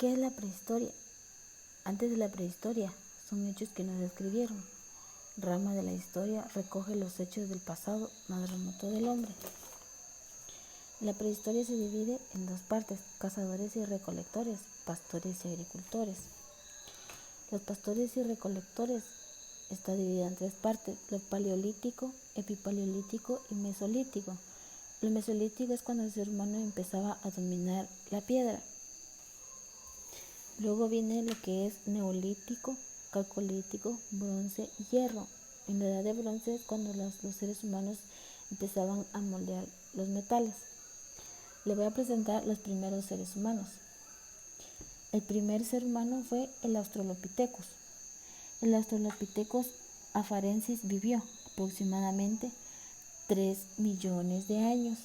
¿Qué es la prehistoria? Antes de la prehistoria, son hechos que nos describieron. Rama de la historia recoge los hechos del pasado más remoto del hombre. La prehistoria se divide en dos partes: cazadores y recolectores, pastores y agricultores. Los pastores y recolectores está dividida en tres partes: lo paleolítico, epipaleolítico y mesolítico. Lo mesolítico es cuando el ser humano empezaba a dominar la piedra. Luego viene lo que es neolítico, calcolítico, bronce y hierro. En la edad de bronce es cuando los seres humanos empezaban a moldear los metales. Le voy a presentar los primeros seres humanos. El primer ser humano fue el Australopithecus. El Australopithecus afarensis vivió aproximadamente 3 millones de años.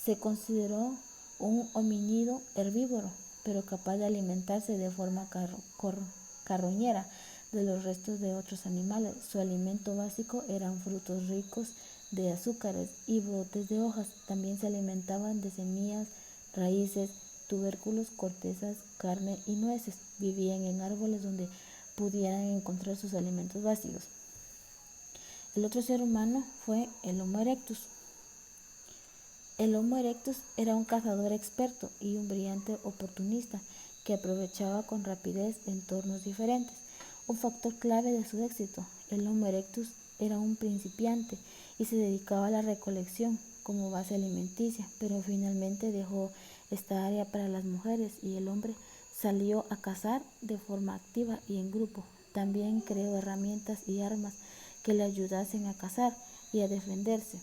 Se consideró un homínido herbívoro, pero capaz de alimentarse de forma carroñera de los restos de otros animales. Su alimento básico eran frutos ricos de azúcares y brotes de hojas. También se alimentaban de semillas, raíces, tubérculos, cortezas, carne y nueces. Vivían en árboles donde pudieran encontrar sus alimentos básicos. El otro ser humano fue el Homo erectus. El Homo erectus era un cazador experto y un brillante oportunista que aprovechaba con rapidez entornos diferentes. Un factor clave de su éxito: el Homo erectus era un principiante y se dedicaba a la recolección como base alimenticia, pero finalmente dejó esta área para las mujeres y el hombre salió a cazar de forma activa y en grupo. También creó herramientas y armas que le ayudasen a cazar y a defenderse.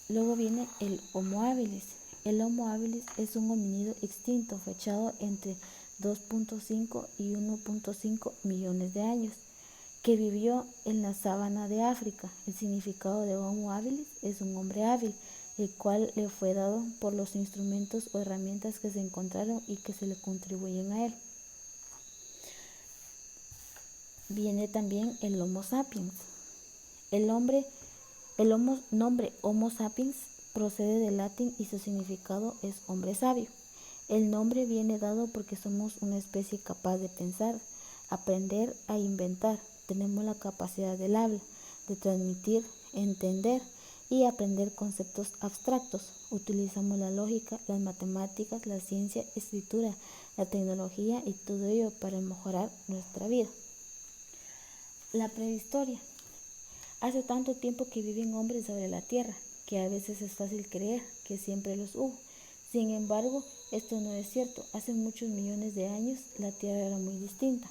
Luego viene el Homo habilis. El Homo habilis es un homínido extinto fechado entre 2.5 y 1.5 millones de años, que vivió en la sabana de África. El significado de Homo habilis es un hombre hábil, el cual le fue dado por los instrumentos o herramientas que se encontraron y que se le contribuyen a él. Viene también el Homo sapiens. El nombre Homo sapiens procede del latín y su significado es hombre sabio. El nombre viene dado porque somos una especie capaz de pensar, aprender e inventar. Tenemos la capacidad del habla, de transmitir, entender y aprender conceptos abstractos. Utilizamos la lógica, las matemáticas, la ciencia, escritura, la tecnología y todo ello para mejorar nuestra vida. La prehistoria. Hace tanto tiempo que viven hombres sobre la tierra, que a veces es fácil creer que siempre los hubo. Sin embargo, esto no es cierto. Hace muchos millones de años la tierra era muy distinta,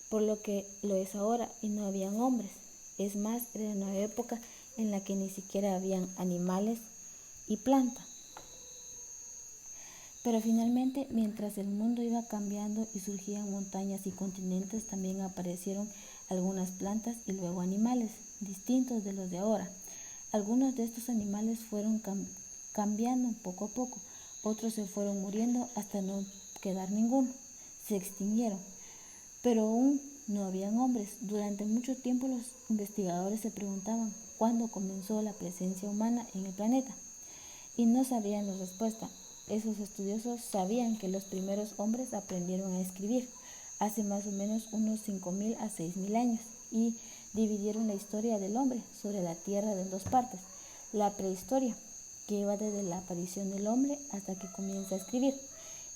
por lo que lo es ahora, y no habían hombres. Es más, era una época en la que ni siquiera habían animales y plantas. Pero finalmente, mientras el mundo iba cambiando y surgían montañas y continentes, también aparecieron algunas plantas y luego animales, distintos de los de ahora. Algunos de estos animales fueron cambiando poco a poco, otros se fueron muriendo hasta no quedar ninguno, se extinguieron. Pero aún no habían hombres. Durante mucho tiempo los investigadores se preguntaban cuándo comenzó la presencia humana en el planeta y no sabían la respuesta. Esos estudiosos sabían que los primeros hombres aprendieron a escribir hace más o menos unos 5.000 a 6.000 años y dividieron la historia del hombre sobre la tierra en dos partes: la prehistoria, que iba desde la aparición del hombre hasta que comienza a escribir,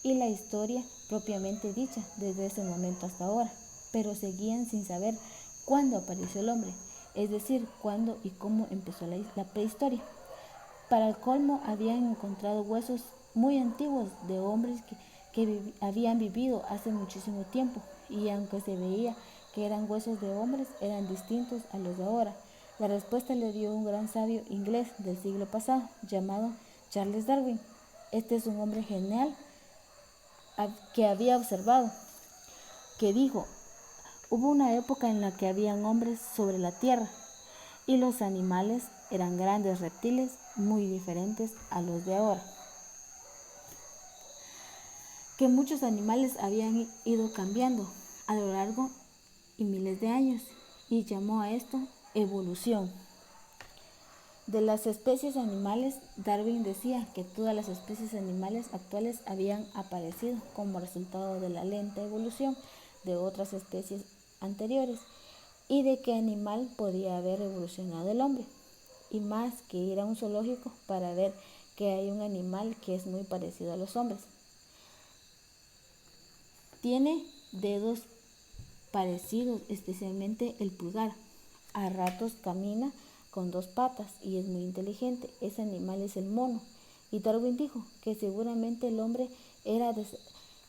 y la historia propiamente dicha desde ese momento hasta ahora, pero seguían sin saber cuándo apareció el hombre, es decir, cuándo y cómo empezó la prehistoria. Para el colmo, habían encontrado huesos muy antiguos de hombres que habían vivido hace muchísimo tiempo, y aunque se veía que eran huesos de hombres, eran distintos a los de ahora. La respuesta le dio un gran sabio inglés del siglo pasado llamado Charles Darwin. Este es un hombre genial que había observado, que dijo: hubo una época en la que habían hombres sobre la tierra y los animales eran grandes reptiles muy diferentes a los de ahora. Que muchos animales habían ido cambiando a lo largo de miles de años y llamó a esto evolución. De las especies animales, Darwin decía que todas las especies animales actuales habían aparecido como resultado de la lenta evolución de otras especies anteriores y de qué animal podía haber evolucionado el hombre. Y más que ir a un zoológico para ver que hay un animal que es muy parecido a los hombres. Tiene dedos parecidos, especialmente el pulgar. A ratos camina con 2 patas y es muy inteligente. Ese animal es el mono. Y Darwin dijo que seguramente el hombre era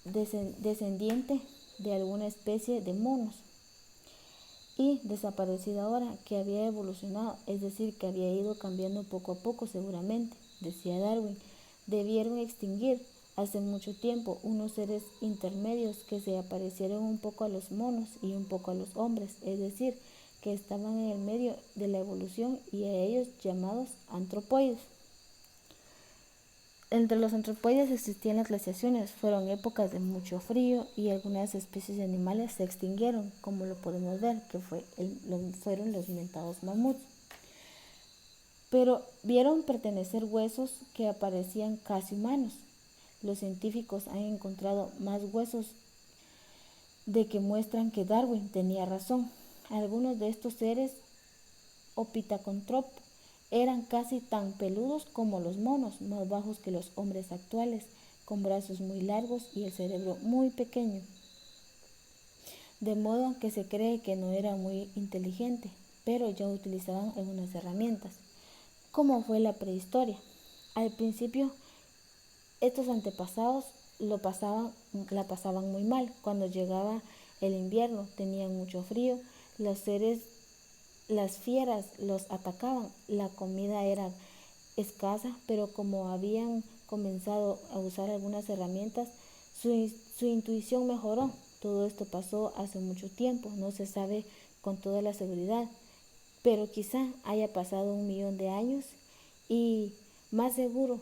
descendiente de alguna especie de monos y desaparecido ahora, que había evolucionado, es decir, que había ido cambiando poco a poco seguramente, decía Darwin. Debieron extinguir hace mucho tiempo unos seres intermedios que se aparecieron un poco a los monos y un poco a los hombres, es decir, que estaban en el medio de la evolución y a ellos llamados antropoides. Entre los antropoides existían las glaciaciones, fueron épocas de mucho frío y algunas especies de animales se extinguieron, como lo podemos ver, que fueron los mentados mamuts. Pero vieron pertenecer huesos que aparecían casi humanos. Los científicos han encontrado más huesos de que muestran que Darwin tenía razón. Algunos de estos seres Opitacontrop eran casi tan peludos como los monos, más bajos que los hombres actuales, con brazos muy largos y el cerebro muy pequeño. De modo que se cree que no era muy inteligente, pero ya utilizaban algunas herramientas. ¿Cómo fue la prehistoria? Al principio, estos antepasados la pasaban muy mal. Cuando llegaba el invierno, tenían mucho frío, las fieras los atacaban, la comida era escasa, pero como habían comenzado a usar algunas herramientas, su intuición mejoró. Todo esto pasó hace mucho tiempo, no se sabe con toda la seguridad, pero quizá haya pasado 1.000.000 de años y más seguro,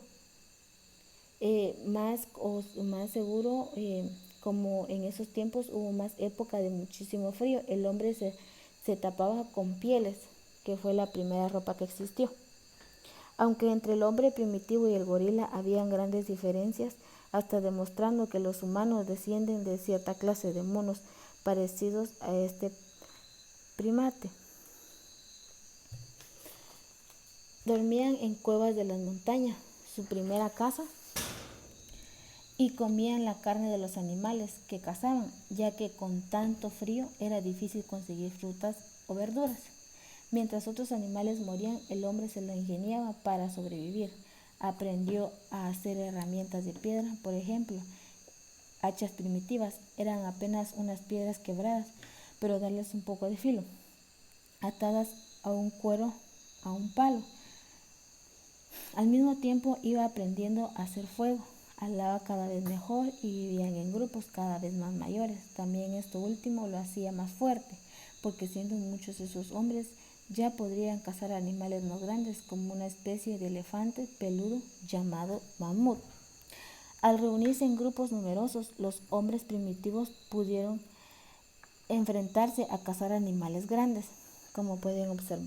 como en esos tiempos hubo más época de muchísimo frío, el hombre se tapaba con pieles, que fue la primera ropa que existió. Aunque entre el hombre primitivo y el gorila habían grandes diferencias, hasta demostrando que los humanos descienden de cierta clase de monos parecidos a este primate. Dormían en cuevas de las montañas, su primera casa, y comían la carne de los animales que cazaban, ya que con tanto frío era difícil conseguir frutas o verduras. Mientras otros animales morían, el hombre se la ingeniaba para sobrevivir. Aprendió a hacer herramientas de piedra, por ejemplo, hachas primitivas, eran apenas unas piedras quebradas, pero darles un poco de filo, atadas a un cuero, a un palo. Al mismo tiempo iba aprendiendo a hacer fuego, hablaba cada vez mejor y vivían en grupos cada vez más mayores. También esto último lo hacía más fuerte, porque siendo muchos esos hombres ya podrían cazar animales más grandes como una especie de elefante peludo llamado mamut. Al reunirse en grupos numerosos, los hombres primitivos pudieron enfrentarse a cazar animales grandes, como pueden observar.